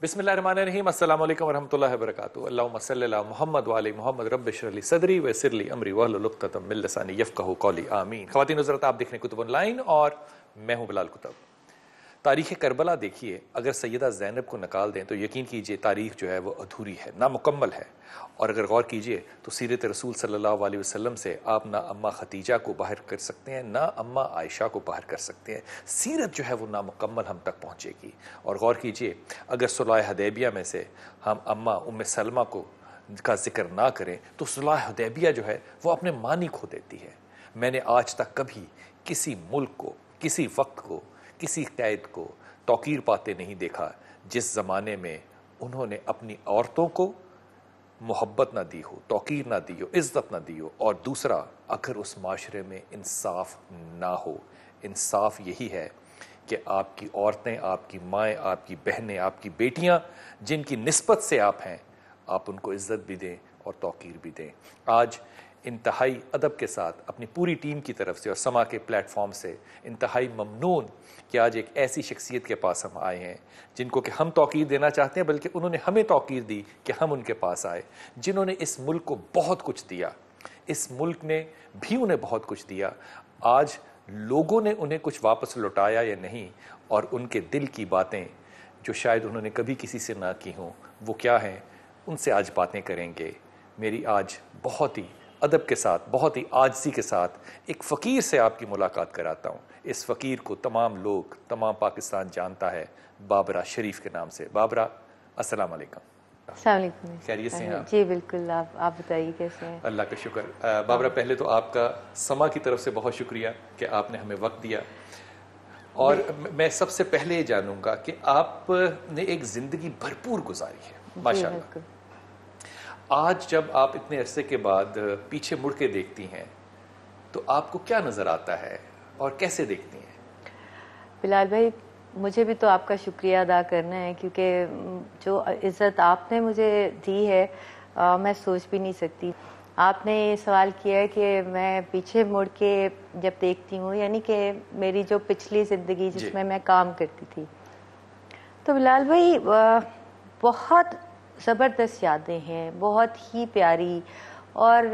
بسم اللہ الرحمن الرحیم. السلام علیکم ورحمۃ اللہ وبرکاتہ. اللہم صلی علی محمد وعلی محمد. رب اشرح لی صدری ویسر لی امری واحلل عقدۃ من لسانی یفقہوا قولی. آمین. خواتین حضرات، آپ دیکھ رہے ہیں کتب آن لائن اور میں ہوں بلال کتب. تاریخ کربلا دیکھیے، اگر سیدہ زینب کو نکال دیں تو یقین کیجئے تاریخ جو ہے وہ ادھوری ہے، نامکمل ہے. اور اگر غور کیجئے تو سیرت رسول صلی اللہ علیہ وسلم سے آپ نہ اماں ختیجہ کو باہر کر سکتے ہیں، نہ اماں عائشہ کو باہر کر سکتے ہیں. سیرت جو ہے وہ نامکمل ہم تک پہنچے گی. اور غور کیجئے، اگر صلح حدیبیہ میں سے ہم اماں ام سلمہ کا ذکر نہ کریں تو صلح حدیبیہ جو ہے وہ اپنے معنی کھو دیتی ہے. میں نے آج تک کبھی کسی ملک کو، کسی وقت کو، کسی قید کو توقیر پاتے نہیں دیکھا جس زمانے میں انہوں نے اپنی عورتوں کو محبت نہ دی ہو، توقیر نہ دی ہو، عزت نہ دی ہو. اور دوسرا، اگر اس معاشرے میں انصاف نہ ہو. انصاف یہی ہے کہ آپ کی عورتیں، آپ کی مائیں، آپ کی بہنیں، آپ کی بیٹیاں جن کی نسبت سے آپ ہیں، آپ ان کو عزت بھی دیں اور توقیر بھی دیں. آج انتہائی ادب کے ساتھ اپنی پوری ٹیم کی طرف سے اور سما کے پلیٹ فارم سے انتہائی ممنون کہ آج ایک ایسی شخصیت کے پاس ہم آئے ہیں جن کو کہ ہم توقیر دینا چاہتے ہیں، بلکہ انہوں نے ہمیں توقیر دی کہ ہم ان کے پاس آئے. جنہوں نے اس ملک کو بہت کچھ دیا، اس ملک نے بھی انہیں بہت کچھ دیا. آج لوگوں نے انہیں کچھ واپس لوٹایا یا نہیں، اور ان کے دل کی باتیں جو شاید انہوں نے کبھی کسی سے نہ کی ہوں وہ کیا ہیں، ان سے آج باتیں کریں گے. میری آج بہت ہی ادب کے ساتھ، بہت ہی عاجزی کے ساتھ ایک فقیر سے آپ کی ملاقات کراتا ہوں. اس فقیر کو تمام لوگ، تمام پاکستان جانتا ہے بابرہ شریف کے نام سے. بابرہ، السلام علیکم. السلام علیکم. خیریت سے ہیں آپ؟ جی بالکل. آپ بتائیے کیسے ہیں؟ اللہ کا شکر. بابرہ، پہلے تو آپ کا سما کی طرف سے بہت شکریہ کہ آپ نے ہمیں وقت دیا. اور میں سب سے پہلے یہ جانوں گا کہ آپ نے ایک زندگی بھرپور گزاری ہے ماشاءاللہ. آج جب آپ اتنے عرصے کے بعد پیچھے مڑ کے دیکھتی ہیں تو آپ کو کیا نظر آتا ہے اور کیسے دیکھتی ہیں؟ بلال بھائی، مجھے بھی تو آپ کا شکریہ ادا کرنا ہے، کیونکہ جو عزت آپ نے مجھے دی ہے میں سوچ بھی نہیں سکتی. آپ نے یہ سوال کیا ہے کہ میں پیچھے مڑ کے جب دیکھتی ہوں، یعنی کہ میری جو پچھلی زندگی جس میں میں کام کرتی تھی، تو بلال بھائی بہت زبردست یادیں ہیں، بہت ہی پیاری. اور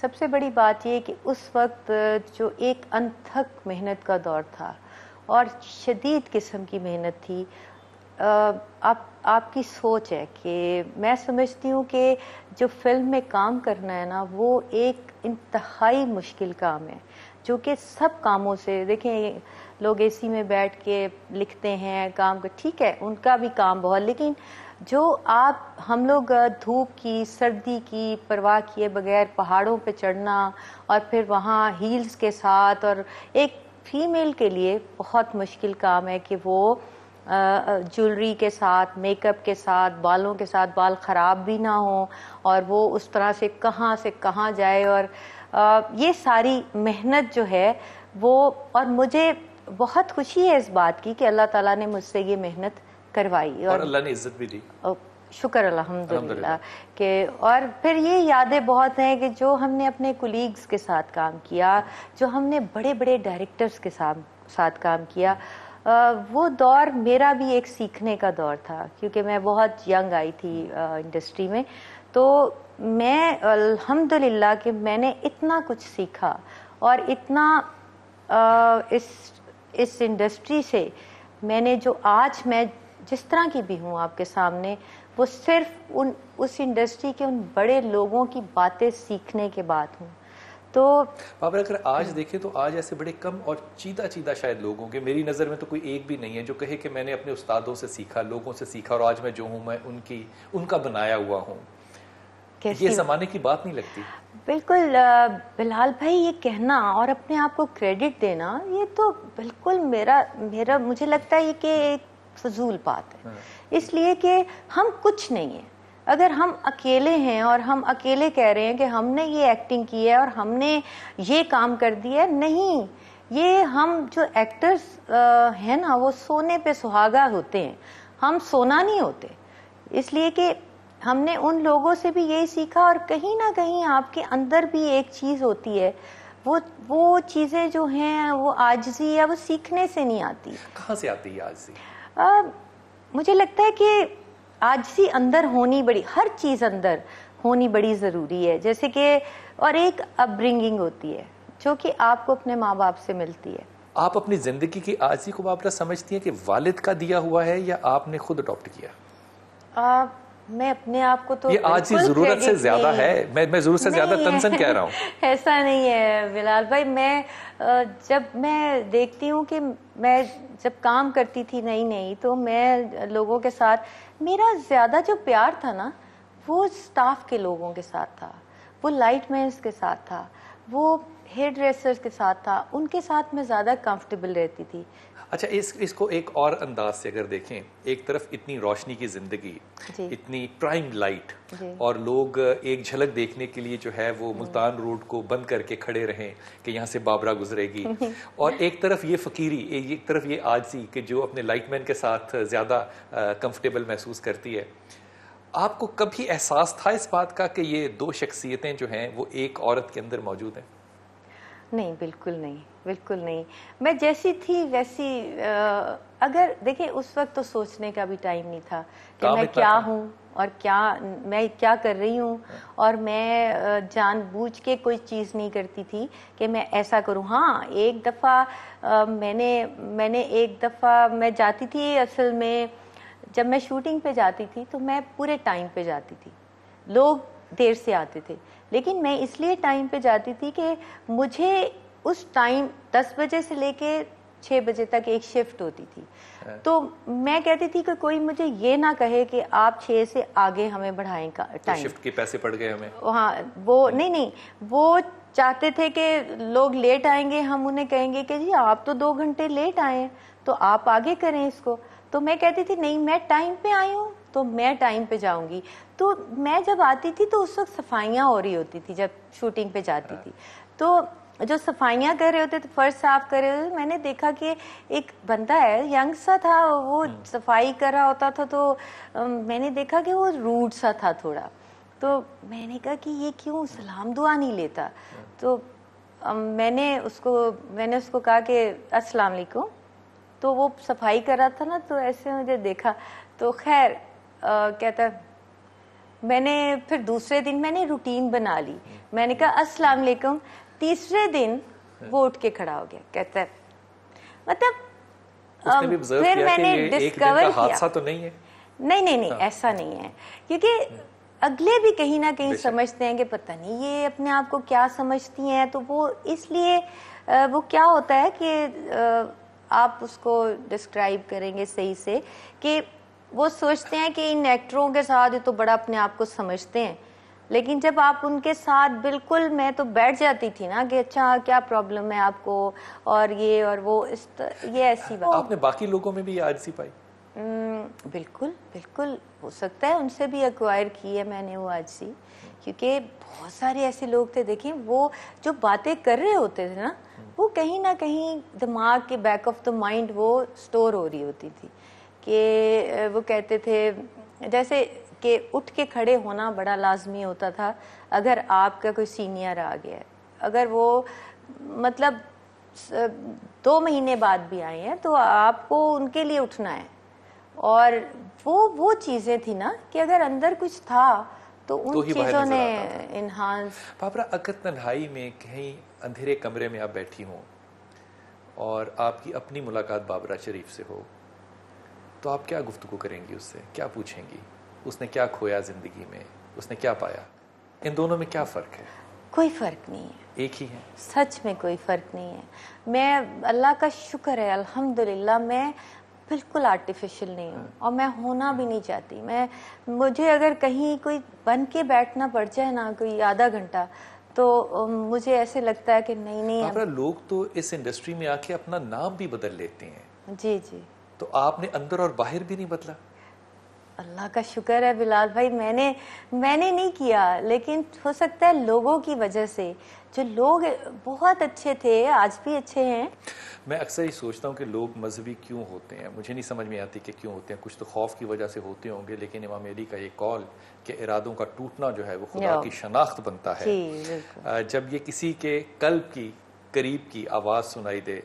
سب سے بڑی بات یہ کہ اس وقت جو ایک انتھک محنت کا دور تھا اور شدید قسم کی محنت تھی. آپ کی سوچ ہے کہ میں سمجھتی ہوں کہ جو فلم میں کام کرنا ہے نا، وہ ایک انتہائی مشکل کام ہے، جو کہ سب کاموں سے، دیکھیں لوگ اے سی میں بیٹھ کے لکھتے ہیں کام کا، ٹھیک ہے ان کا بھی کام بہت، لیکن جو ہم لوگ دھوپ کی، سردی کی پرواہ کیے بغیر پہاڑوں پہ چڑھنا اور پھر وہاں ہیلز کے ساتھ، اور ایک فیمیل کے لیے بہت مشکل کام ہے کہ وہ جولری کے ساتھ، میک اپ کے ساتھ، بالوں کے ساتھ، بال خراب بھی نہ ہوں، اور وہ اس طرح سے کہاں جائے. اور یہ ساری محنت جو ہے وہ، اور مجھے بہت خوشی ہے اس بات کی کہ اللہ تعالیٰ نے مجھ سے یہ محنت کروائی اور اللہ نے عزت بھی دی. شکر الحمدللہ. کہ اور پھر یہ یادیں بہت ہیں کہ جو ہم نے اپنے کولیگز کے ساتھ کام کیا، جو ہم نے بڑے بڑے ڈائریکٹرز کے ساتھ کام کیا. وہ دور میرا بھی ایک سیکھنے کا دور تھا، کیونکہ میں بہت ینگ آئی تھی انڈسٹری میں. تو میں الحمدللہ کہ میں نے اتنا کچھ سیکھا، اور اتنا اس انڈسٹری سے میں نے جو آج میں جس طرح کی بھی ہوں آپ کے سامنے، وہ صرف اس انڈسٹری کے ان بڑے لوگوں کی باتیں سیکھنے کے بعد ہوں. تو بابرہ، اگر آج دیکھیں تو آج ایسے بڑے کم اور چیدہ شاید لوگ ہوں گے، میری نظر میں تو کوئی ایک بھی نہیں ہے جو کہے کہ میں نے اپنے استادوں سے سیکھا، لوگوں سے سیکھا، اور آج میں جو ہوں میں ان کا بنایا ہوا ہوں. یہ زمانے کی بات نہیں لگتی؟ بالکل بلال بھائی، یہ کہنا اور اپنے آپ کو کریڈٹ دینا، یہ تو بالکل میرا مجھے لگتا ہے کہ ایک فضول بات ہے. اس لیے کہ ہم کچھ نہیں ہیں. اگر ہم اکیلے ہیں اور ہم اکیلے کہہ رہے ہیں کہ ہم نے یہ ایکٹنگ کی ہے اور ہم نے یہ کام کر دیا ہے، نہیں. یہ ہم جو ایکٹرز ہیں نا، وہ سونے پہ سہاگا ہوتے ہیں، ہم سونا نہیں ہوتے. اس لیے کہ ہم نے ان لوگوں سے بھی یہی سیکھا، اور کہیں نہ کہیں آپ کے اندر بھی ایک چیز ہوتی ہے، وہ چیزیں جو ہیں وہ عاجزی یا وہ سیکھنے سے نہیں آتی. کہاں سے آتی ہے عاجزی؟ مجھے لگتا ہے کہ عاجزی اندر ہونی بڑی، ہر چیز اندر ہونی بڑی ضروری ہے، جیسے کہ اور ایک اپ برنگنگ ہوتی ہے جو کہ آپ کو اپنے ماں باپ سے ملتی ہے. آپ اپنی زندگی کی عاجزی کو بابرہ سمجھتی ہیں کہ والد کا دیا ہوا ہے یا آپ نے خود اڈاپٹ کیا؟ میں اپنے آپ کو تو یہ عاجزی ضرورت سے زیادہ ہے، میں ضرورت سے زیادہ تنزن کہہ رہا ہوں. ایسا نہیں ہے بلال بھائی. میں جب میں دیکھتی ہوں کہ میں جب کام کرتی تھی نئی تو میں لوگوں کے ساتھ، میرا زیادہ جو پیار تھا نا وہ سٹاف کے لوگوں کے ساتھ تھا، وہ لائٹ مینس کے ساتھ تھا، وہ ہیئر ڈریسرز کے ساتھ تھا، ان کے ساتھ میں زیادہ کمفرٹیبل رہتی تھی. اچھا، اس کو ایک اور انداز سے اگر دیکھیں، ایک طرف اتنی روشنی کی زندگی، اتنی پرائم لائٹ، اور لوگ ایک جھلک دیکھنے کے لیے جو ہے وہ ملتان روڈ کو بند کر کے کھڑے رہیں کہ یہاں سے بابرہ گزرے گی، اور ایک طرف یہ فقیری، ایک طرف یہ عاجزی کہ جو اپنے لائٹ مین کے ساتھ زیادہ کمفرٹیبل محسوس کرتی ہے. آپ کو کبھی احساس تھا اس بات کا کہ یہ دو شخصیتیں جو ہیں وہ ایک عورت کے اندر موجود ہیں؟ نہیں، بالکل نہیں، بالکل نہیں. میں جیسی تھی ویسی، اگر دیکھیں اس وقت تو سوچنے کا بھی ٹائم نہیں تھا کہ میں کیا ہوں اور میں کیا کر رہی ہوں، اور میں جان بوجھ کے کوئی چیز نہیں کرتی تھی کہ میں ایسا کروں. ہاں، ایک دفعہ میں جاتی تھی، اصل میں جب میں شوٹنگ پہ جاتی تھی تو میں پورے ٹائم پہ جاتی تھی، لوگ دیر سے آتے تھے، لیکن میں اس لیے ٹائم پہ جاتی تھی کہ مجھے اس ٹائم 10 بجے سے لے کے 6 بجے تک ایک شفٹ ہوتی تھی. تو میں کہتی تھی کہ کوئی مجھے یہ نہ کہے کہ آپ 6 سے آگے ہمیں بڑھائیں ٹائم، شفٹ کے پیسے پڑ گئے ہمیں. ہاں، وہ نہیں، وہ چاہتے تھے کہ لوگ لیٹ آئیں گے، ہم انہیں کہیں گے کہ جی آپ تو 2 گھنٹے لیٹ آئے ہیں تو آپ آگے کریں اس کو. تو میں کہتی تھی نہیں، میں ٹائم پہ آئی ہوں تو میں ٹائم پہ جاؤں گی. تو میں جب آتی تھی تو اس وقت صفائیاں ہو رہی ہوتی تھی، جب شوٹنگ پہ جاتی تھی تو جو صفائیاں کر رہے ہوتے تھے، فرش صاف کر رہے ہوتے، میں نے دیکھا کہ ایک بندہ ہے، ینگ سا تھا، وہ صفائی کر رہا ہوتا تھا. تو میں نے دیکھا کہ وہ روڈ سا تھا تھوڑا. تو میں نے کہا کہ یہ کیوں سلام دعا نہیں لیتا. تو میں نے اس کو کہا کہ السلام علیکم. تو وہ صفائی کر رہا تھا نا، تو ایسے مجھے دیکھا تو خیر کہتا، میں نے پھر دوسرے دن میں نے روٹین بنا لی، میں نے کہا السلام علیکم. تیسرے دن وہ اٹھ کے کھڑا ہو گیا، کہتا ہے مطلب پھر میں نے ڈسکور کیا تو نہیں ہے. نہیں، ایسا نہیں ہے، کیونکہ اگلے بھی کہیں نہ کہیں سمجھتے ہیں کہ پتہ نہیں یہ اپنے آپ کو کیا سمجھتی ہیں. تو وہ اس لیے وہ کیا ہوتا ہے کہ آپ اس کو ڈسکرائب کریں گے صحیح سے کہ وہ سوچتے ہیں کہ ان ایکٹروں کے ساتھ تو بڑا اپنے آپ کو سمجھتے ہیں، لیکن جب آپ ان کے ساتھ بالکل، میں تو بیٹھ جاتی تھی نا کہ اچھا کیا پرابلم ہے آپ کو، اور یہ اور وہ، یہ ایسی بات. آپ نے باقی لوگوں میں بھی یہ عاجزی پائی؟ بالکل ہو سکتا ہے ان سے بھی ایکوائر کی ہے میں نے وہ عاجزی، کیونکہ بہت سارے ایسے لوگ تھے، دیکھیں وہ جو باتیں کر رہے ہوتے تھے نا، وہ کہیں نہ کہیں دماغ کے بیک آف دا مائنڈ وہ سٹور ہو رہی ہوتی تھی. کہ وہ کہتے تھے جیسے کہ اٹھ کے کھڑے ہونا بڑا لازمی ہوتا تھا اگر آپ کا کوئی سینئر آ گیا ہے، اگر وہ مطلب 2 مہینے بعد بھی آئے ہیں تو آپ کو ان کے لیے اٹھنا ہے. اور وہ چیزیں تھی نا کہ اگر اندر کچھ تھا تو ان چیزوں نے انہانس. بابرہ، اگر تنہائی میں کہیں اندھیرے کمرے میں آپ بیٹھی ہوں اور آپ کی اپنی ملاقات بابرہ شریف سے ہو، تو آپ کیا گفتگو کریں گی؟ اس سے کیا پوچھیں گی؟ اس نے کیا کھویا زندگی میں؟ اس نے کیا پایا؟ ان دونوں میں کیا فرق ہے؟ کوئی فرق نہیں ہے، ایک ہی ہے. سچ میں کوئی فرق نہیں ہے. میں اللہ کا شکر ہے الحمدللہ میں بالکل آرٹیفیشل نہیں ہوں، اور میں ہونا بھی نہیں چاہتی. مجھے اگر کہیں کوئی بن کے بیٹھنا پڑ جائے نا کوئی آدھا گھنٹہ، تو مجھے ایسے لگتا ہے کہ نہیں. بابرہ، لوگ تو اس انڈسٹری میں آ کے اپنا نام بھی بدل لیتے ہیں. جی، تو آپ نے اندر اور باہر بھی نہیں بدلا؟ اللہ کا شکر ہے بلال بھائی، میں نے نہیں کیا، لیکن ہو سکتا ہے لوگوں کی وجہ سے، جو لوگ بہت اچھے تھے آج بھی اچھے ہیں. میں اکثر ہی سوچتا ہوں کہ لوگ مذہبی کیوں ہوتے ہیں. مجھے نہیں سمجھ میں آتی کہ کیوں ہوتے ہیں. کچھ تو خوف کی وجہ سے ہوتے ہوں گے، لیکن امام علی کا یہ قول کہ ارادوں کا ٹوٹنا جو ہے وہ خدا کی شناخت بنتا ہے. جب یہ کسی کے قلب کی قریب کی آواز سنائی دے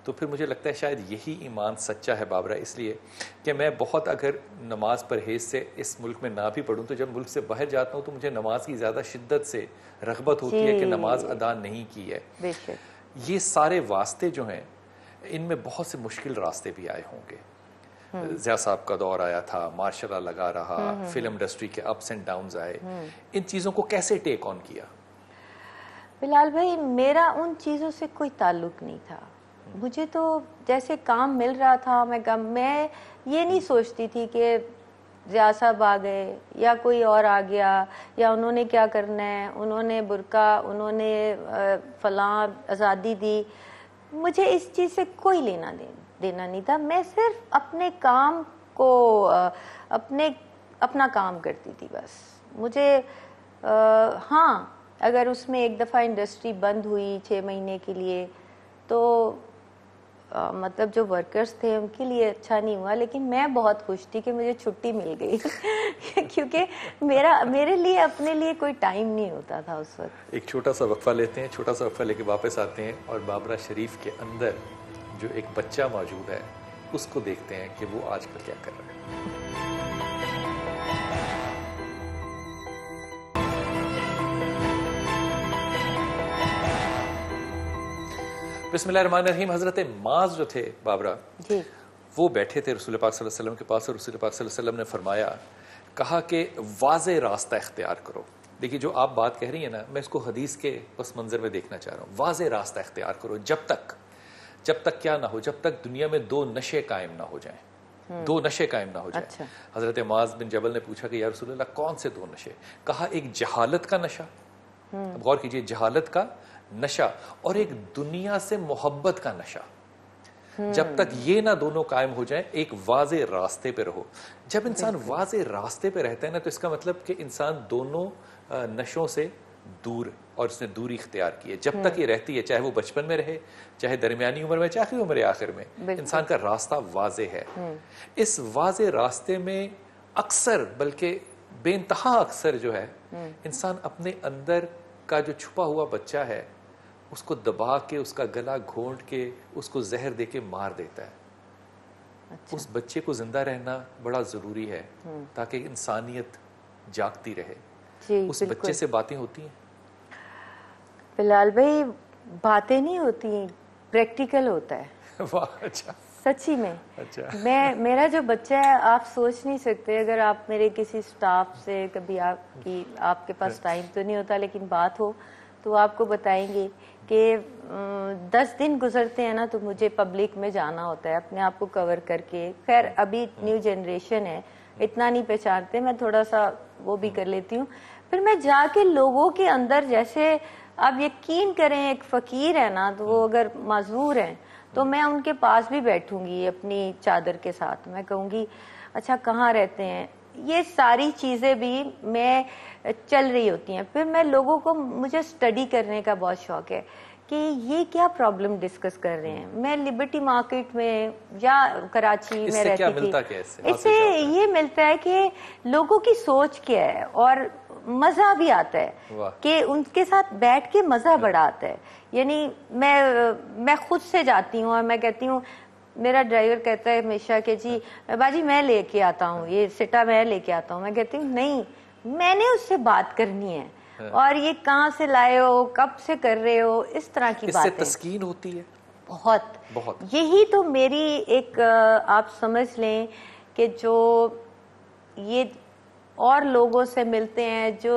تو پھر مجھے لگتا ہے شاید یہی ایمان سچا ہے بابرا، اس لیے کہ میں بہت اگر نماز پرہیز سے اس ملک میں نہ بھی پڑھوں تو جب ملک سے باہر جاتا ہوں تو مجھے نماز کی زیادہ شدت سے رغبت ہوتی ہے کہ نماز ادا نہیں کی ہے. بے شک. یہ سارے واسطے جو ہیں ان میں بہت سے مشکل راستے بھی آئے ہوں گے. ضیاء صاحب کا دور آیا تھا، ماشاء اللہ لگا رہا، فلم انڈسٹری کے اپس اینڈ ڈاؤنز آئے، ان چیزوں کو کیسے ٹیک آن کیا؟ بلال بھائی میرا ان چیزوں سے کوئی تعلق نہیں تھا. مجھے تو جیسے کام مل رہا تھا میں یہ نہیں سوچتی تھی کہ ضیاء صاحب آ گئے یا کوئی اور آ گیا یا انہوں نے کیا کرنا ہے، انہوں نے برقع، انہوں نے فلاں آزادی دی. مجھے اس چیز سے کوئی لینا دینا نہیں تھا. میں صرف اپنے کام کو اپنا کام کرتی تھی بس. مجھے ہاں اگر اس میں ایک دفعہ انڈسٹری بند ہوئی 6 مہینے کے لیے تو مطلب جو ورکرز تھے ان کے لیے اچھا نہیں ہوا، لیکن میں بہت خوش تھی کہ مجھے چھٹی مل گئی کیونکہ میرے لیے اپنے لیے کوئی ٹائم نہیں ہوتا تھا اس وقت. ایک چھوٹا سا وقفہ لیتے ہیں، چھوٹا سا وقفہ لے کے واپس آتے ہیں اور بابرا شریف کے اندر جو ایک بچہ موجود ہے اس کو دیکھتے ہیں کہ وہ آج کل کیا کر رہا ہے. بسم اللہ الرحمن الرحیم. حضرت معاذ جو تھے بابرا جی وہ بیٹھے تھے رسول پاک صلی اللہ علیہ وسلم کے پاس، اور رسول پاک صلی اللہ علیہ وسلم نے فرمایا، کہا کہ واضح راستہ اختیار کرو. دیکھیے جو آپ بات کہہ رہی ہیں نا، میں اس کو حدیث کے پس منظر میں دیکھنا چاہ رہا ہوں. واضح راستہ اختیار کرو جب تک کیا نہ ہو، جب تک دنیا میں 2 نشے قائم نہ ہو جائیں. 2 نشے قائم نہ ہو جائیں. اچھا. حضرت معاذ بن جبل نے پوچھا کہ یا رسول اللہ کون سے 2 نشے؟ کہا ایک جہالت کا نشہ، اب غور کیجئے، جہالت کا نشہ، اور ایک دنیا سے محبت کا نشہ. جب تک یہ نہ دونوں قائم ہو جائیں ایک واضح راستے پہ رہو. جب انسان واضح راستے پہ رہتا ہے نا تو اس کا مطلب کہ انسان دونوں نشوں سے دور، اور اس نے دوری اختیار کی ہے. جب تک یہ رہتی ہے، چاہے وہ بچپن میں رہے، چاہے درمیانی عمر میں، چاہے عمر آخر میں، انسان کا راستہ واضح ہے. اس واضح راستے میں اکثر، بلکہ بے انتہا اکثر جو ہے، انسان اپنے اندر کا جو چھپا ہوا بچہ ہے اس کو دبا کے، اس کا گلا گھونٹ کے، اس کو زہر دے کے مار دیتا ہے. اس بچے کو زندہ رہنا بڑا ضروری ہے تاکہ انسانیت جاگتی رہے. اس بچے سے باتیں ہوتی ہیں بلال بھائی؟ باتیں نہیں ہوتی، پریکٹیکل ہوتا ہے. اچھا. سچی میں. میرا جو بچہ ہے آپ سوچ نہیں سکتے. اگر آپ میرے کسی سٹاف سے کبھی آپ کے پاس ٹائم تو نہیں ہوتا لیکن بات ہو تو آپ کو بتائیں گے کہ 10 دن گزرتے ہیں نا تو مجھے پبلک میں جانا ہوتا ہے اپنے آپ کو کور کر کے. خیر ابھی نیو جنریشن ہے، اتنا نہیں پہچانتے، میں تھوڑا سا وہ بھی کر لیتی ہوں. پھر میں جا کے لوگوں کے اندر، جیسے آپ یقین کریں ایک فقیر ہے نا تو وہ اگر معذور ہیں تو میں ان کے پاس بھی بیٹھوں گی اپنی چادر کے ساتھ. میں کہوں گی اچھا کہاں رہتے ہیں، یہ ساری چیزیں بھی میں چل رہی ہوتی ہیں. پھر میں لوگوں کو، مجھے اسٹڈی کرنے کا بہت شوق ہے کہ یہ کیا پرابلم ڈسکس کر رہے ہیں. میں لبرٹی مارکیٹ میں یا کراچی میں رہتی تھی، اس سے یہ ملتا ہے کہ لوگوں کی سوچ کیا ہے، اور مزہ بھی آتا ہے کہ ان کے ساتھ بیٹھ کے مزہ بڑا آتا ہے. یعنی میں خود سے جاتی ہوں اور میں کہتی ہوں، میرا ڈرائیور کہتا ہے ہمیشہ کہ جی باجی میں لے کے آتا ہوں، یہ سٹا میں لے کے آتا ہوں. میں کہتی ہوں نہیں، میں نے اس سے بات کرنی ہے، اور یہ کہاں سے لائے ہو، کب سے کر رہے ہو، اس طرح کی باتیں. اس سے تسکین ہوتی ہے بہت. یہی تو میری ایک، آپ سمجھ لیں کہ جو یہ اور لوگوں سے ملتے ہیں جو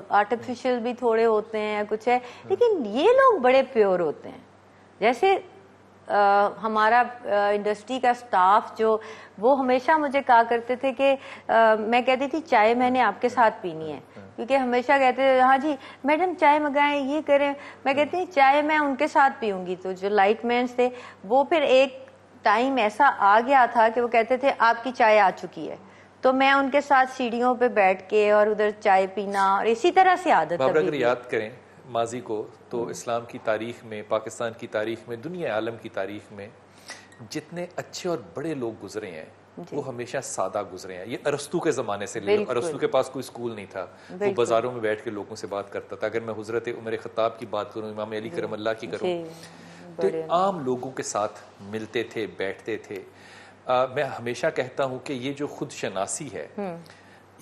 آرٹیفیشل بھی تھوڑے ہوتے ہیں، کچھ ہے، لیکن یہ لوگ بڑے پیور ہوتے ہیں. جیسے ہمارا انڈسٹری کا سٹاف جو، وہ ہمیشہ مجھے کہا کرتے تھے کہ میں کہتی تھی چائے میں نے آپ کے ساتھ پینی ہے، کیونکہ ہمیشہ کہتے تھے ہاں جی میڈم چائے منگائیں، یہ کریں. میں کہتی تھی چائے میں ان کے ساتھ پیوں گی. تو جو لائٹ مینس تھے وہ پھر ایک ٹائم ایسا آ گیا تھا کہ وہ کہتے تھے آپ کی چائے آ چکی ہے، تو میں ان کے ساتھ سیڑھیوں پہ بیٹھ کے اور ادھر چائے پینا، اور اسی طرح سے عادت. اگر یاد کریں ماضی کو تو اسلام کی تاریخ میں، پاکستان کی تاریخ میں، دنیا عالم کی تاریخ میں جتنے اچھے اور بڑے لوگ گزرے ہیں وہ ہمیشہ سادہ گزرے ہیں. یہ ارسطو کے زمانے سے لے لو، ارسطو کے پاس کوئی اسکول نہیں تھا، وہ بازاروں میں بیٹھ کے لوگوں سے بات کرتا تھا. اگر میں حضرت عمر خطاب کی بات کروں، امام علی کرم اللہ کی کروں، پڑے عام لوگوں کے ساتھ ملتے تھے, بیٹھتے تھے. میں ہمیشہ کہتا ہوں کہ یہ جو خود شناسی ہے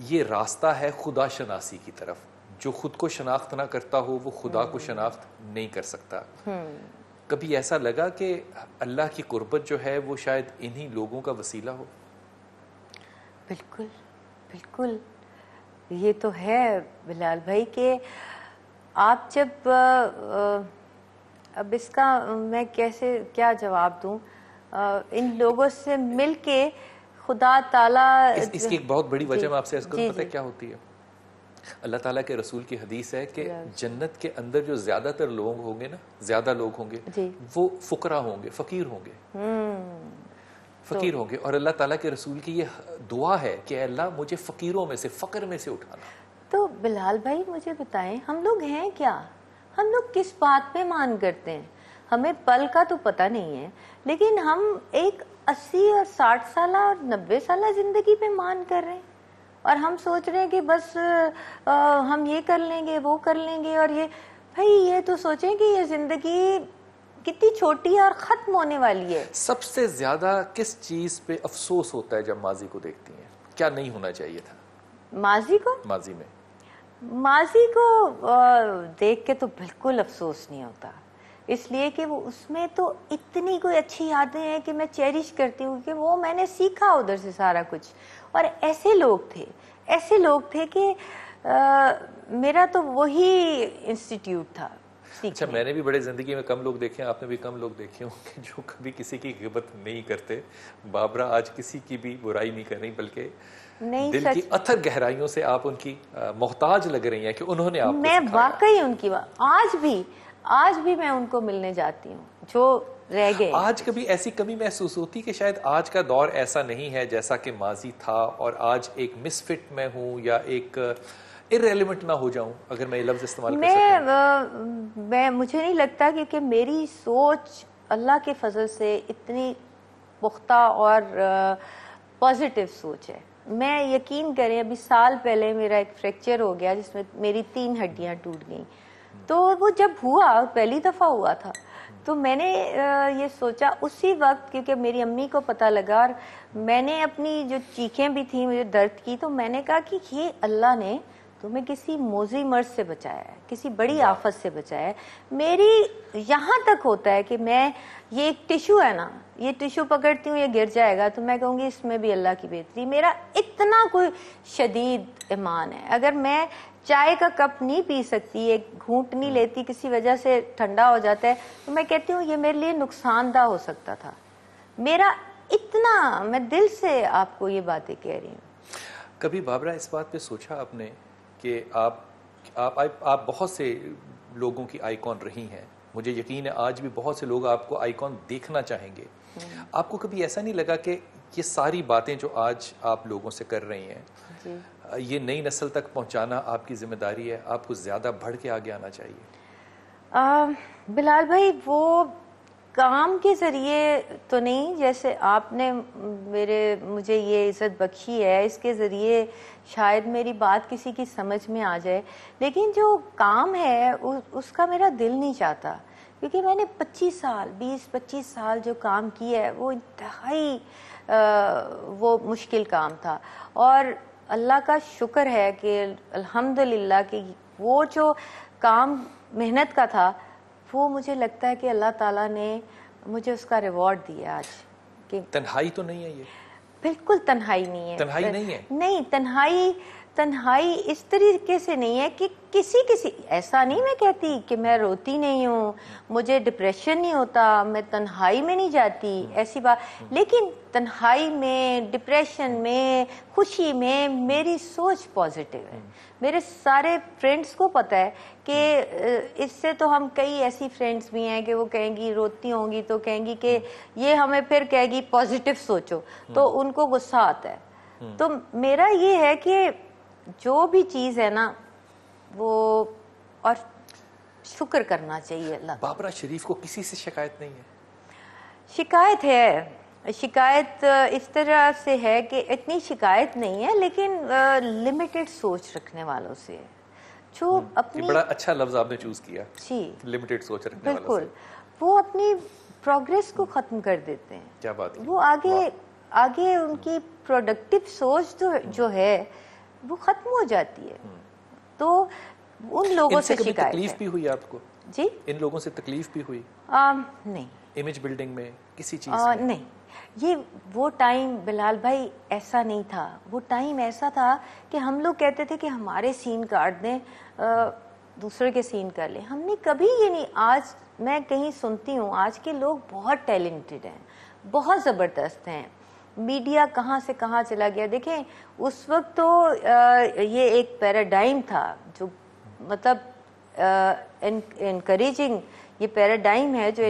یہ راستہ ہے خدا شناسی کی طرف. جو خود کو شناخت نہ کرتا ہو وہ خدا کو شناخت نہیں کر سکتا. کبھی ایسا لگا کہ اللہ کی قربت جو ہے وہ شاید انہی لوگوں کا وسیلہ ہو؟ بالکل بالکل, یہ تو ہے بلال بھائی کہ آپ جب اب اس کا میں کیسے کیا جواب دوں, ان لوگوں سے مل کے خدا تعالیٰ اس کی ایک بہت بڑی وجہ میں آپ سے عرض کروں, پتہ ہے کیا ہوتی ہے؟ اللہ تعالیٰ کے رسول کی حدیث ہے کہ جنت کے اندر جو زیادہ تر لوگ ہوں گے نا, زیادہ لوگ ہوں گے وہ فقراء ہوں گے, فقیر ہوں گے, فقیر ہوں گے. اور اللہ تعالیٰ کے رسول کی یہ دعا ہے کہ اے اللہ مجھے فقیروں میں سے, فقر میں سے اٹھانا. تو بلال بھائی مجھے بتائیں, ہم لوگ ہیں کیا؟ ہم لوگ کس بات پہ مان کرتے ہیں؟ ہمیں پل کا تو پتہ نہیں ہے, لیکن ہم ایک 80 اور 60 سالہ اور 90 سالہ زندگی پہ مان کر رہے ہیں, اور ہم سوچ رہے ہیں کہ بس ہم یہ کر لیں گے, وہ کر لیں گے. اور یہ بھائی یہ تو سوچیں کہ یہ زندگی کتنی چھوٹی اور ختم ہونے والی ہے. سب سے زیادہ کس چیز پہ افسوس ہوتا ہے جب ماضی کو دیکھتی ہیں؟ کیا نہیں ہونا چاہیے تھا ماضی کو؟ ماضی میں ماضی کو دیکھ کے تو بالکل افسوس نہیں ہوتا, اس لیے کہ وہ اس میں تو اتنی کوئی اچھی یادیں ہیں کہ میں چیریش کرتی ہوں کہ وہ میں نے سیکھا ادھر سے سارا کچھ. اور ایسے لوگ تھے کہ میرا تو وہی انسٹیٹیوٹ تھا. اچھا, میں نے بھی بڑے زندگی میں کم لوگ دیکھے ہیں, آپ نے بھی کم لوگ دیکھے ہوں کہ جو کبھی کسی کی غیبت نہیں کرتے. بابرا آج کسی کی بھی برائی نہیں کر رہی, بلکہ دل کی اتھر گہرائیوں سے آپ ان کی محتاج لگ رہی ہیں کہ انہوں نے آپ کو میں واقعی ان کی آج بھی میں ان کو ملنے جاتی ہوں جو رہ گئے. آج کبھی ایسی کمی محسوس ہوتی کہ شاید آج کا دور ایسا نہیں ہے جیسا کہ ماضی تھا, اور آج ایک مس فٹ میں ہوں یا ایک irrelevant نہ ہو جاؤں, اگر میں یہ لفظ استعمال کر سکتا ہوں؟ مجھے نہیں لگتا کیونکہ میری سوچ اللہ کے فضل سے اتنی پختہ اور پازیٹیو سوچ ہے. میں یقین کریں, ابھی سال پہلے میرا ایک فریکچر ہو گیا جس میں میری 3 ہڈیاں ٹوٹ گئیں. تو وہ جب ہوا, پہلی دفعہ ہوا تھا, تو میں نے یہ سوچا اسی وقت, کیونکہ میری امی کو پتہ لگا اور میں نے اپنی جو چیخیں بھی تھیں مجھے درد کی, تو میں نے کہا کہ یہ اللہ نے تمہیں کسی موذی مرض سے بچایا ہے, کسی بڑی آفت سے بچایا ہے. میری یہاں تک ہوتا ہے کہ میں یہ ایک ٹیشو ہے نا, یہ ٹیشو پکڑتی ہوں, یہ گر جائے گا تو میں کہوں گی اس میں بھی اللہ کی بہتری. میرا اتنا کوئی شدید ایمان ہے. اگر میں چائے کا کپ نہیں پی سکتی, ایک گھونٹ نہیں لیتی, کسی وجہ سے ٹھنڈا ہو جاتا ہے, تو میں کہتی ہوں یہ میرے لیے نقصان دہ ہو سکتا تھا. میرا اتنا, میں دل سے آپ کو یہ باتیں کہہ رہی ہوں. کبھی بابرا اس بات پہ سوچا آپ نے کہ آپ بہت سے لوگوں کی آئیکن رہی ہیں, مجھے یقین ہے آج بھی بہت سے لوگ آپ کو آئیکن دیکھنا چاہیں گے. آپ کو کبھی ایسا نہیں لگا کہ یہ ساری باتیں جو آج آپ لوگوں سے کر رہی ہیں, یہ نئی نسل تک پہنچانا آپ کی ذمہ داری ہے, آپ کو زیادہ بڑھ کے آگے آنا چاہیے؟ بلال بھائی وہ کام کے ذریعے تو نہیں, جیسے آپ نے مجھے یہ عزت بخشی ہے, اس کے ذریعے شاید میری بات کسی کی سمجھ میں آ جائے, لیکن جو کام ہے اس کا میرا دل نہیں چاہتا, کیونکہ میں نے 20-25 سال جو کام کیا ہے وہ انتہائی وہ مشکل کام تھا. اور اللہ کا شکر ہے کہ الحمدللہ کہ وہ جو کام محنت کا تھا وہ مجھے لگتا ہے کہ اللہ تعالیٰ نے مجھے اس کا ریوارڈ دیا آج. کہ تنہائی تو نہیں ہے یہ؟ بالکل تنہائی نہیں ہے. تنہائی نہیں ہے؟ نہیں, تنہائی اس طریقے سے نہیں ہے کہ کسی ایسا نہیں میں کہتی کہ میں روتی نہیں ہوں, مجھے ڈپریشن نہیں ہوتا, میں تنہائی میں نہیں جاتی, ایسی بات. لیکن تنہائی میں, ڈپریشن میں, خوشی میں میری سوچ پازیٹیو ہے. میرے سارے فرینڈز کو پتہ ہے کہ اس سے تو ہم کئی ایسی فرینڈز بھی ہیں کہ وہ کہیں گی, روتی ہوں گی تو کہیں گی کہ یہ ہمیں پھر کہے گی پازیٹیو سوچو, تو ان کو غصہ آتا ہے. تو میرا یہ ہے کہ جو بھی چیز ہے نا وہ, اور شکر کرنا چاہیے اللہ. بابرا شریف کو کسی سے شکایت نہیں ہے؟ شکایت ہے, شکایت اس طرح سے ہے کہ اتنی شکایت نہیں ہے, لیکن لمیٹڈ سوچ رکھنے والوں سے ہے جو اپنی. بڑا اچھا لفظ آپ نے چوز کیا, جی, لمیٹڈ سوچ رکھنے والوں سے. بالکل. وہ اپنی پروگریس کو ختم کر دیتے ہیں. کیا بات. وہ آگے ان کی پروڈکٹیو سوچ جو ہے وہ ختم ہو جاتی ہے. تو ان لوگوں سے شکایت تکلیف بھی ہوئی آپ کو؟ جی ان لوگوں سے تکلیف بھی ہوئی؟ نہیں. امیج بلڈنگ میں کسی چیز میں؟ نہیں. یہ وہ ٹائم بلال بھائی ایسا نہیں تھا. وہ ٹائم ایسا تھا کہ ہم لوگ کہتے تھے کہ ہمارے سین کاٹ دیں, دوسرے کے سین کر لیں. ہم نے کبھی یہ نہیں. آج میں کہیں سنتی ہوں آج کے لوگ بہت ٹیلنٹڈ ہیں, بہت زبردست ہیں. میڈیا کہاں سے کہاں چلا گیا. دیکھیں اس وقت تو یہ ایک پیراڈائم تھا جو مطلب انکریجنگ, یہ پیراڈائم ہے جو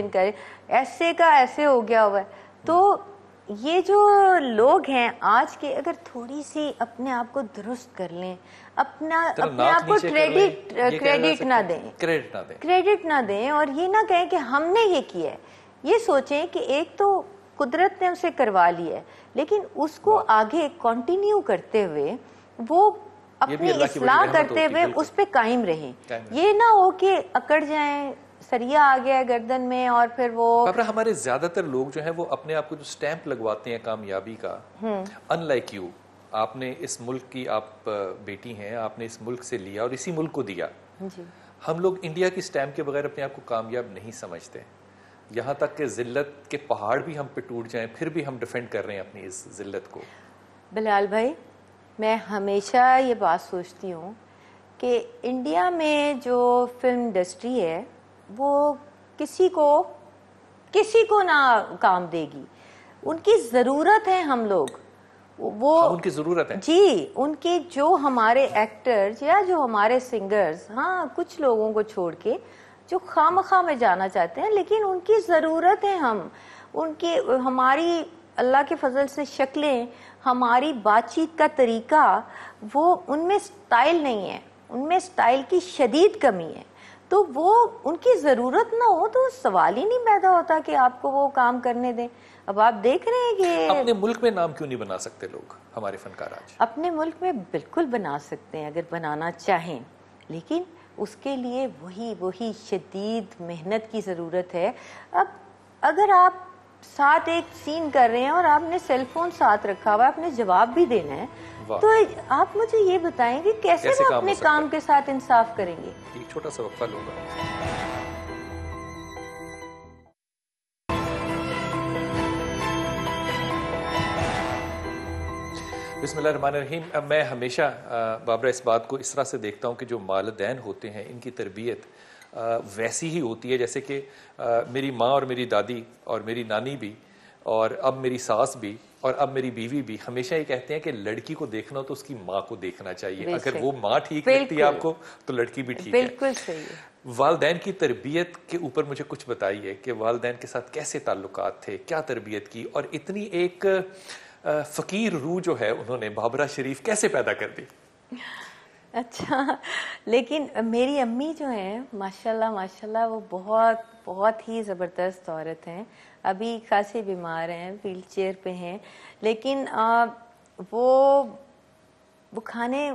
ایسے کا ایسے ہو گیا ہوا ہے. تو یہ جو لوگ ہیں آج کے, اگر تھوڑی سی اپنے آپ کو درست کر لیں, اپنے آپ کو کریڈٹ نہ دیں اور یہ نہ کہیں کہ ہم نے یہ کیا ہے. یہ سوچیں کہ ایک تو قدرت نے اسے کروا لیا ہے, لیکن اس کو آگے کنٹینیو کرتے ہوئے وہ اپنی اصلاح کرتے ہوئے اس پہ قائم رہیں. یہ نہ ہو کہ اکڑ جائیں, سریا آ گیا گردن میں اور پھر وہ. ہمارے زیادہ تر لوگ جو ہیں وہ اپنے آپ کو جو سٹیمپ لگواتے ہیں کامیابی کا, ان لائک یو, آپ نے اس ملک کی, آپ بیٹی ہیں, آپ نے اس ملک سے لیا اور اسی ملک کو دیا. ہم لوگ انڈیا کی سٹیمپ کے بغیر اپنے آپ کو کامیاب نہیں سمجھتے. یہاں تک کہ ذلت کے پہاڑ بھی ہم پہ ٹوٹ جائیں پھر بھی ہم ڈیفینڈ کر رہے ہیں اپنی اس ذلت کو. بلال بھائی میں ہمیشہ یہ بات سوچتی ہوں کہ انڈیا میں جو فلم انڈسٹری ہے وہ کسی کو نہ کام دے گی. ان کی ضرورت ہے ہم لوگ, وہ ان کی ضرورت ہے جی. ان کے جو ہمارے ایکٹرز یا جو ہمارے سنگرز, ہاں کچھ لوگوں کو چھوڑ کے جو خواہ میں جانا چاہتے ہیں, لیکن ان کی ضرورت ہے. ان کی ہماری اللہ کے فضل سے شکلیں, ہماری بات چیت کا طریقہ, وہ ان میں سٹائل نہیں ہے, ان میں سٹائل کی شدید کمی ہے. تو وہ ان کی ضرورت نہ ہو تو سوال ہی نہیں پیدا ہوتا کہ آپ کو وہ کام کرنے دیں. اب آپ دیکھ رہے ہیں کہ اپنے ملک میں نام کیوں نہیں بنا سکتے لوگ, ہمارے فنکار آج؟ اپنے ملک میں بالکل بنا سکتے ہیں اگر بنانا چاہیں, لیکن اس کے لیے وہی شدید محنت کی ضرورت ہے. اب اگر آپ ساتھ ایک سین کر رہے ہیں اور آپ نے سیل فون ساتھ رکھا ہوا ہے, آپ نے جواب بھی دینا ہے, تو آپ مجھے یہ بتائیں کہ کیسے وہ اپنے کام کے ساتھ انصاف کریں گے. ایک چھوٹا سا وقفہ لوگا. بسم اللہ الرحمن الرحیم. میں ہمیشہ بابرا اس بات کو اس طرح سے دیکھتا ہوں کہ جو والدین ہوتے ہیں ان کی تربیت ویسی ہی ہوتی ہے جیسے کہ میری ماں اور میری دادی اور میری نانی بھی اور اب میری ساس بھی اور اب میری بیوی بھی ہمیشہ یہ کہتے ہیں کہ لڑکی کو دیکھنا تو اس کی ماں کو دیکھنا چاہیے. اگر وہ ماں ٹھیک لگتی ہے آپ کو تو لڑکی بھی ٹھیک ہے. بالکل صحیح ہے. والدین کی تربیت کے اوپر مجھے کچھ بتائیے کہ والدین کے ساتھ کیسے تعلقات تھے, کیا تربیت کی, اور اتنی ایک فقیر روح جو ہے انہوں نے بابرا شریف کیسے پیدا کر دی؟ اچھا, لیکن میری امی جو ہیں ماشاءاللہ وہ بہت ہی زبردست عورت ہیں. ابھی خاصی بیمار ہیں, ویل چیئر پہ ہیں, لیکن وہ کھانے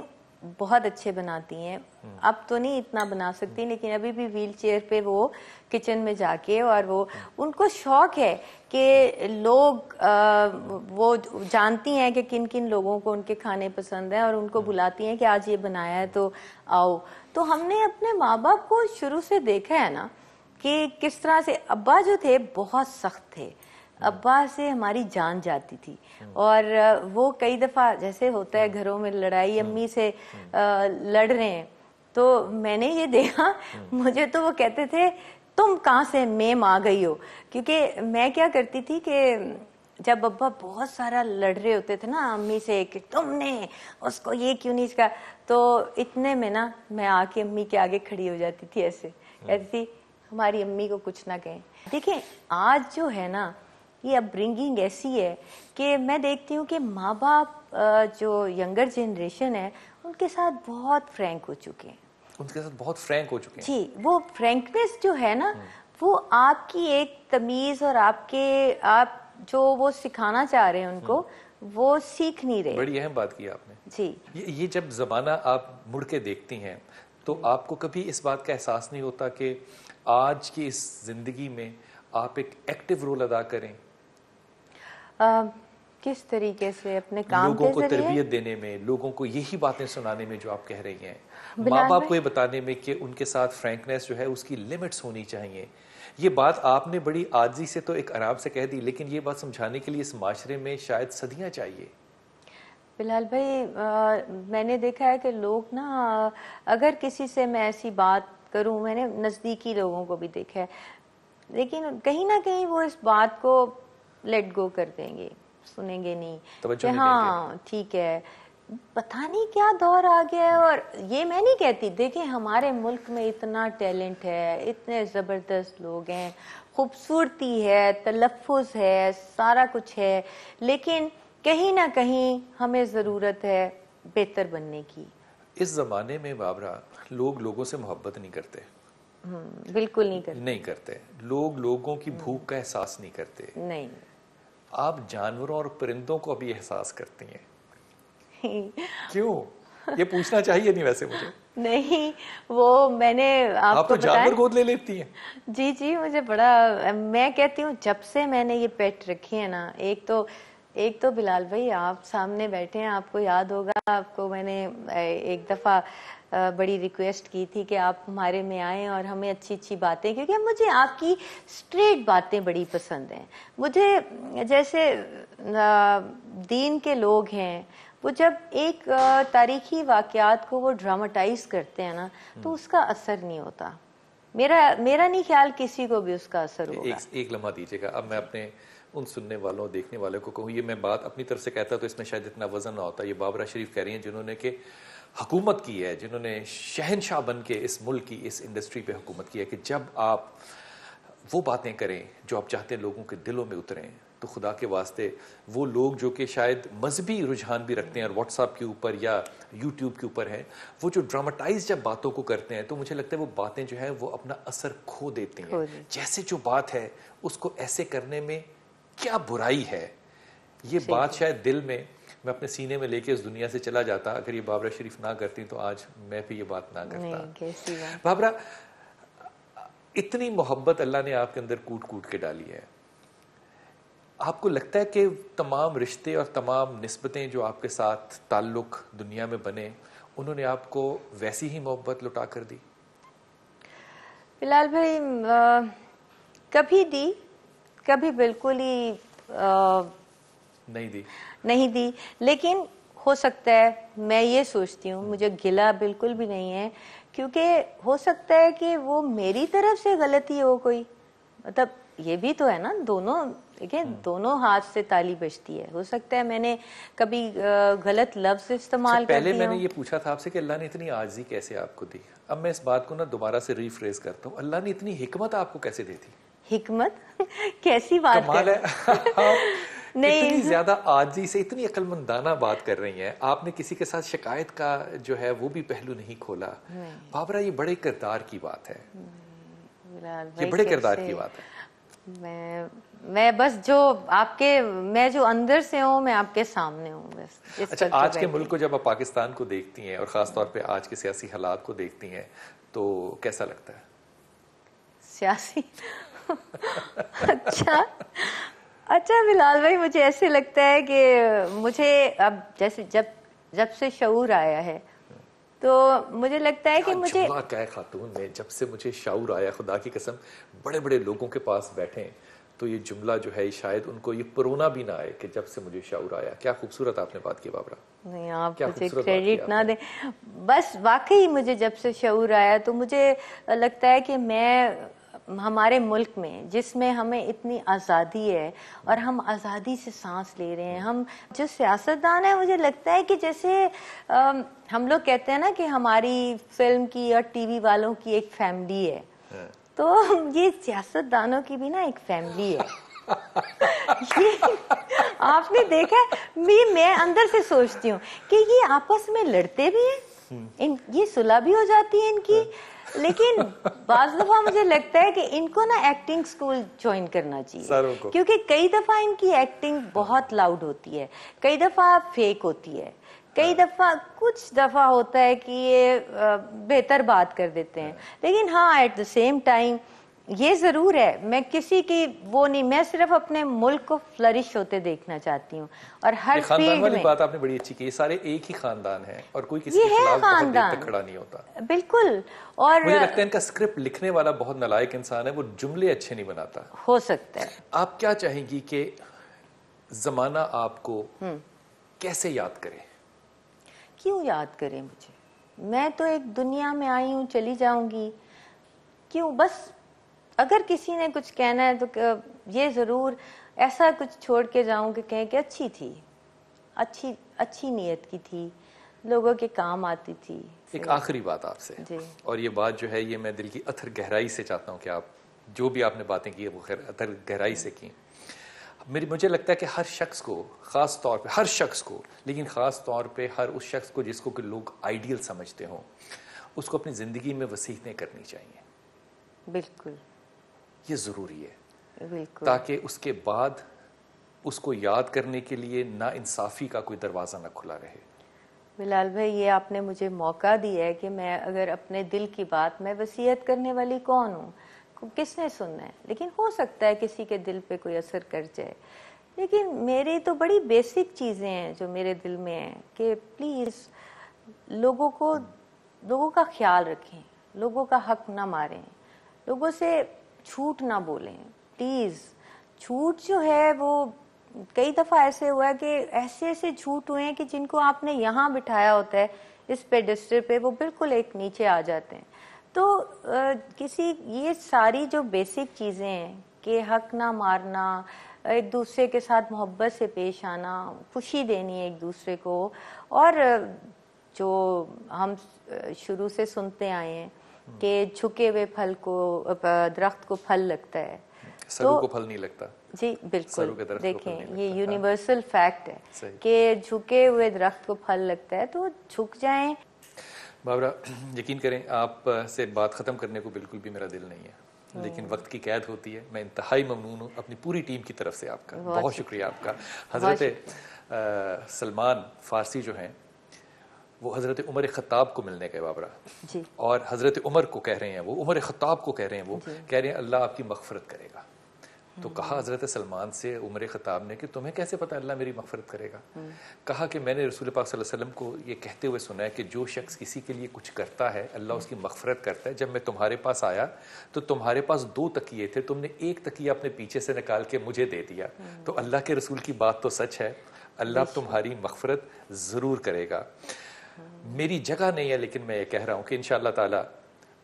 بہت اچھے بناتی ہیں. اب تو نہیں اتنا بنا سکتی, لیکن ابھی بھی ویل چیئر پہ وہ کچن میں جا کے, اور وہ ان کو شوق ہے کہ لوگ وہ جانتی ہیں کہ کن کن لوگوں کو ان کے کھانے پسند ہیں اور ان کو بلاتی ہیں کہ آج یہ بنایا ہے تو آؤ. تو ہم نے اپنے ماں باپ کو شروع سے دیکھا ہے نا کہ کس طرح سے. ابا جو تھے بہت سخت تھے, ابا سے ہماری جان جاتی تھی, اور وہ کئی دفعہ جیسے ہوتا ہے گھروں میں لڑائی, امی سے لڑ رہے ہیں تو میں نے یہ دیکھا, مجھے تو وہ کہتے تھے تم کہاں سے میم آ گئی ہو, کیونکہ میں کیا کرتی تھی کہ جب ابا بہت سارا لڑ رہے ہوتے تھے نا امی سے کہ تم نے اس کو یہ کیوں نہیں کہا, تو اتنے میں نا میں آ کے امی کے آگے کھڑی ہو جاتی تھی, ایسے کہتی تھی ہماری امی کو کچھ نہ کہیں. دیکھیں آج جو ہے نا یہ اپ برنگنگ ایسی ہے کہ میں دیکھتی ہوں کہ ماں باپ جو ینگر جنریشن ہے ان کے ساتھ بہت فرینک ہو چکے ہیں. ان کے ساتھ بہت فرینک ہو چکے ہیں جی. وہ فرینکنیس جو ہے نا وہ آپ کی ایک تمیز اور آپ جو وہ سکھانا چاہ رہے ہیں ان کو وہ سیکھ نہیں رہے. بڑی اہم بات کی آپ نے. جی. یہ جب زمانہ آپ مڑ کے دیکھتی ہیں تو آپ کو کبھی اس بات کا احساس نہیں ہوتا کہ آج کی اس زندگی میں آپ ایک ایکٹیو رول ادا کریں؟ کس طریقے سے؟ اپنے کام لوگوں کے کو ذریعے؟ تربیت دینے میں، لوگوں کو یہی باتیں سنانے میں جو آپ کہہ رہی ہیں، ماں بلال باپ بھائی، کو یہ بتانے میں کہ ان کے ساتھ فرینکنیس جو ہے اس کی لمٹس ہونی چاہیے. یہ بات آپ نے بڑی عاجزی سے تو ایک آرام سے کہہ دی، لیکن یہ بات سمجھانے کے لیے اس معاشرے میں شاید صدیاں چاہیے. بلال بھائی، میں نے دیکھا ہے کہ لوگ نا، اگر کسی سے میں ایسی بات کروں، میں نے نزدیکی لوگوں کو بھی دیکھا ہے، لیکن کہیں نہ کہیں وہ اس بات کو لیٹ گو کر دیں گے، سنیں گے نہیں توجہ کہ نہیں دیں گے. ہاں ٹھیک ہے. پتہ نہیں کیا دور آ گیا ہے. اور یہ میں نہیں کہتی، دیکھیں ہمارے ملک میں اتنا ٹیلنٹ ہے، اتنے زبردست لوگ ہیں، خوبصورتی ہے، تلفظ ہے، سارا کچھ ہے، لیکن کہیں نہ کہیں ہمیں ضرورت ہے بہتر بننے کی. اس زمانے میں بابرا، لوگ لوگوں سے محبت نہیں کرتے. بالکل نہیں کرتے. نہیں کرتے. لوگ لوگوں کی بھوک کا احساس نہیں کرتے. نہیں. آپ جانوروں اور پرندوں کو ابھی احساس کرتی ہیں. کیوں؟ یہ پوچھنا چاہیے نہیں ویسے مجھے. نہیں، وہ میں نے آپ تو کو جانور بتایا. گود لے لیتی ہیں. جی مجھے بڑا، میں کہتی ہوں جب سے میں نے یہ پیٹ رکھی ہے نا، ایک تو بلال بھائی آپ سامنے بیٹھے ہیں، آپ کو یاد ہوگا، آپ کو میں نے ایک دفعہ بڑی ریکویسٹ کی تھی کہ آپ ہمارے میں آئیں اور ہمیں اچھی اچھی باتیں، کیونکہ مجھے آپ کی اسٹریٹ باتیں بڑی پسند ہیں. مجھے جیسے دین کے لوگ ہیں، وہ جب ایک تاریخی واقعات کو وہ ڈراماٹائز کرتے ہیں نا، تو اس کا اثر نہیں ہوتا. میرا نہیں خیال کسی کو بھی اس کا اثر ہوگا. ایک لمحہ دیجیے گا. اب میں اپنے ان سننے والوں دیکھنے والوں کو کہوں، یہ میں بات اپنی طرف سے کہتا تو اس میں شاید اتنا وزن نہ ہوتا. یہ بابرا شریف کہہ رہی ہیں جنہوں نے کہ حکومت کی ہے، جنہوں نے شہنشاہ بن کے اس ملک کی اس انڈسٹری پہ حکومت کی ہے، کہ جب آپ وہ باتیں کریں جو آپ چاہتے ہیں لوگوں کے دلوں میں اتریں، تو خدا کے واسطے وہ لوگ جو کہ شاید مذہبی رجحان بھی رکھتے ہیں اور واٹس ایپ کے اوپر یا یوٹیوب کے اوپر ہیں، وہ جو ڈراماٹائز جب باتوں کو کرتے ہیں، تو مجھے لگتا ہے وہ باتیں جو ہیں وہ اپنا اثر کھو دیتی ہیں. جیسے جو بات ہے اس کو ایسے کرنے میں کیا برائی ہے؟ یہ بات شاید دل میں اپنے سینے میں لے کے اس دنیا سے چلا جاتا. اگر یہ بابرا شریف نہ کرتی تو آج میں بھی یہ بات نہ کرتا. بابرا، اتنی محبت اللہ نے آپ کے اندر کوٹ کوٹ کے ڈالی ہے. آپ کو لگتا ہے کہ تمام رشتے اور تمام نسبتیں جو آپ کے ساتھ تعلق دنیا میں بنے، انہوں نے آپ کو ویسی ہی محبت لٹا کر دی؟ بلال بھائی، کبھی دی، کبھی بالکل ہی نہیں دی. لیکن ہو سکتا ہے، میں یہ سوچتی ہوں، مجھے گلہ بالکل بھی نہیں ہے، کیونکہ ہو سکتا ہے کہ وہ میری طرف سے غلطی ہو کوئی. مطلب یہ بھی تو ہے نا، دونوں ہاتھ سے تالی بجتی ہے. ہو سکتا ہے میں نے کبھی غلط لفظ استعمال کر دیا. پہلے میں نے یہ پوچھا تھا آپ سے کہ اللہ نے اتنی عاجزی کیسے آپ کو دی. اب میں اس بات کو نا دوبارہ سے ریفریز کرتا ہوں، اللہ نے اتنی حکمت آپ کو کیسے دی تھی؟ حکمت کیسی بات کمال ہے. اتنی نہیں، زیادہ عاجزی سے اتنی عقل مندانہ بات کر رہی ہیں. آپ نے کسی کے ساتھ شکایت کا جو ہے وہ بھی پہلو نہیں کھولا. بابرا، یہ بڑے کردار کی بات ہے. یہ بڑے کردار کی بات ہے. میں بس جو آپ کے، میں جو اندر سے ہوں، میں آپ کے سامنے ہوں بس. اچھا، آج کے ملک کو جب آپ پاکستان کو دیکھتی ہیں اور خاص طور پہ آج کے سیاسی حالات کو دیکھتی ہیں، تو کیسا لگتا ہے؟ سیاسی اچھا بلال بھائی، مجھے ایسے لگتا ہے کہ مجھے اب جیسے جب سے شعور آیا ہے، تو مجھے لگتا ہے کہ مجھے جملہ کہے خاتون نے، جب سے مجھے شعور آیا. خدا کی قسم، بڑے بڑے لوگوں کے پاس بیٹھیں تو یہ جملہ جو ہے شاید ان کو یہ پرونا بھی نہ آئے کہ جب سے مجھے شعور آیا. کیا خوبصورت آپ نے بات کی بابرا. نہیں، آپ مجھے کریڈٹ نہ دیں. بس واقعی مجھے جب سے شعور آیا تو مجھے لگتا ہے کہ ہمارے ملک میں، جس میں ہمیں اتنی آزادی ہے اور ہم آزادی سے سانس لے رہے ہیں، ہم جو سیاستدان ہیں، مجھے لگتا ہے کہ جیسے ہم لوگ کہتے ہیں نا کہ ہماری فلم کی اور ٹی وی والوں کی ایک فیملی ہے، تو یہ سیاستدانوں کی بھی نا ایک فیملی ہے. آپ نے دیکھا، میں اندر سے سوچتی ہوں کہ یہ آپس میں لڑتے بھی ہیں، یہ صلح بھی ہو جاتی ہے ان کی، لیکن بعض دفعہ مجھے لگتا ہے کہ ان کو نا ایکٹنگ سکول جوائن کرنا چاہیے، کیونکہ کئی دفعہ ان کی ایکٹنگ بہت لاؤڈ ہوتی ہے، کئی دفعہ فیک ہوتی ہے، کئی دفعہ کچھ دفعہ ہوتا ہے کہ یہ بہتر بات کر دیتے ہیں، لیکن ہاں ایٹ دا سیم ٹائم یہ ضرور ہے، میں کسی کی وہ نہیں، میں صرف اپنے ملک کو فلرش ہوتے دیکھنا چاہتی ہوں، اور ہر خاندان فیلڈ والی میں بات آپ نے بڑی اچھی کی، یہ سارے ایک ہی خاندان ہیں اور کوئی کسی یہ کے ہے خلاف بہت دیر خاندان، تک کھڑا نہیں ہوتا. بالکل. اور مجھے لگتا ہے ان کا اسکرپٹ لکھنے والا بہت نالائق انسان ہے، وہ جملے اچھے نہیں بناتا. ہو سکتا ہے. آپ کیا چاہیں گی کہ زمانہ آپ کو کیسے یاد کرے؟ کیوں یاد کریں مجھے؟ میں تو ایک دنیا میں آئی ہوں، چلی جاؤں گی. کیوں؟ بس اگر کسی نے کچھ کہنا ہے تو یہ ضرور ایسا کچھ چھوڑ کے جاؤں کہ کہیں کہ اچھی تھی، اچھی نیت کی تھی، لوگوں کے کام آتی تھی. ایک آخری بات آپ سے، جی. اور یہ بات جو ہے یہ میں دل کی اتھر گہرائی سے چاہتا ہوں کہ آپ جو بھی آپ نے باتیں کی وہ اتھر گہرائی سے کی. مجھے لگتا ہے کہ ہر شخص کو، خاص طور پہ ہر شخص کو، لیکن خاص طور پہ ہر اس شخص کو جس کو کہ لوگ آئیڈیل سمجھتے ہوں، اس کو اپنی زندگی میں وسیعتیں کرنی چاہیے. بالکل یہ ضروری ہے، بالکل. تاکہ اس کے بعد اس کو یاد کرنے کے لیے نا انصافی کا کوئی دروازہ نہ کھلا رہے. بلال بھائی، یہ آپ نے مجھے موقع دیا ہے کہ میں اگر اپنے دل کی بات، میں وصیت کرنے والی کون ہوں، کس نے سننا ہے، لیکن ہو سکتا ہے کسی کے دل پہ کوئی اثر کر جائے. لیکن میری تو بڑی بیسک چیزیں ہیں جو میرے دل میں ہیں کہ پلیز لوگوں کا خیال رکھیں، لوگوں کا حق نہ ماریں، لوگوں سے جھوٹ نہ بولیں. پلیز جھوٹ جو ہے وہ کئی دفعہ ایسے ہوا ہے کہ ایسے جھوٹ ہوئے ہیں کہ جن کو آپ نے یہاں بٹھایا ہوتا ہے اس پیڈسٹل پہ، وہ بالکل ایک نیچے آ جاتے ہیں. تو یہ ساری جو بیسک چیزیں ہیں کہ حق نہ مارنا، ایک دوسرے کے ساتھ محبت سے پیش آنا، خوشی دینی ایک دوسرے کو، اور جو ہم شروع سے سنتے آئے ہیں کہ جھکے ہوئے درخت کو پھل لگتا ہے، سرو کو پھل نہیں لگتا. جی بالکل. سرو کے درخت کو پھل نہیں دیکھیں لگتا. یہ یونیورسل فیکٹ ہے صحیح. کہ جھکے ہوئے درخت کو پھل لگتا ہے، تو جھک جائیں. بابرا، یقین کریں آپ سے بات ختم کرنے کو بالکل بھی میرا دل نہیں ہے، لیکن وقت کی قید ہوتی ہے. میں انتہائی ممنون ہوں اپنی پوری ٹیم کی طرف سے آپ کا، بہت شکریہ آپ کا. حضرت سلمان فارسی جو ہیں وہ حضرت عمر خطاب کو ملنے گئے بابرا، جی. اور حضرت عمر کو کہہ رہے ہیں، وہ عمر خطاب کو کہہ رہے ہیں، وہ کہہ رہے ہیں اللہ آپ کی مغفرت کرے گا. تو کہا حضرت سلمان سے عمر خطاب نے کہ تمہیں کیسے پتا اللہ میری مغفرت کرے گا؟ کہا کہ میں نے رسول پاک صلی اللہ علیہ وسلم کو یہ کہتے ہوئے سنا ہے کہ جو شخص کسی کے لیے کچھ کرتا ہے اللہ اس کی مغفرت کرتا ہے. جب میں تمہارے پاس آیا تو تمہارے پاس 2 تکیے تھے، تم نے ایک تکیہ اپنے پیچھے سے نکال کے مجھے دے دیا. تو اللہ کے رسول کی بات تو سچ ہے، اللہ تمہاری مغفرت ضرور کرے گا. میری جگہ نہیں ہے لیکن میں یہ کہہ رہا ہوں کہ انشاءاللہ تعالی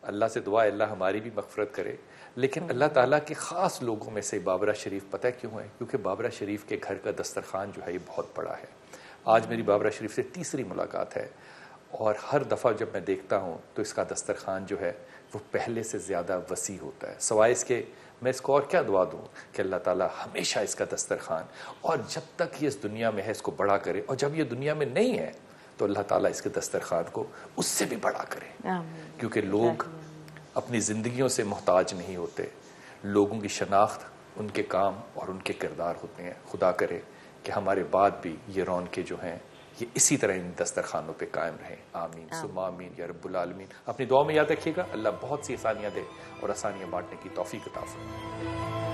اللہ سے دعا ہے اللہ ہماری بھی مغفرت کرے. لیکن اللہ تعالیٰ کے خاص لوگوں میں سے بابرا شریف پتہ کیوں ہے؟ کیونکہ بابرا شریف کے گھر کا دسترخوان جو ہے یہ بہت بڑا ہے. آج میری بابرا شریف سے تیسری ملاقات ہے، اور ہر دفعہ جب میں دیکھتا ہوں تو اس کا دسترخوان جو ہے وہ پہلے سے زیادہ وسیع ہوتا ہے. سوائے اس کے میں اس کو اور کیا دعا دوں کہ اللہ تعالیٰ ہمیشہ اس کا دسترخوان، اور جب تک یہ اس دنیا میں ہے اس کو بڑا کرے، اور جب یہ دنیا میں نہیں ہے تو اللہ تعالیٰ اس کے دسترخوان کو اس سے بھی بڑا کرے. کیونکہ لوگ اپنی زندگیوں سے محتاج نہیں ہوتے، لوگوں کی شناخت ان کے کام اور ان کے کردار ہوتے ہیں. خدا کرے کہ ہمارے بعد بھی یہ رونقیں جو ہیں یہ اسی طرح ان دسترخوانوں پہ قائم رہیں. آمین ثم آمین یا رب العالمین. اپنی دعا میں یاد رکھیے گا اللہ بہت سی آسانیاں دے اور آسانیاں بانٹنے کی توفیق عطا فرمائے.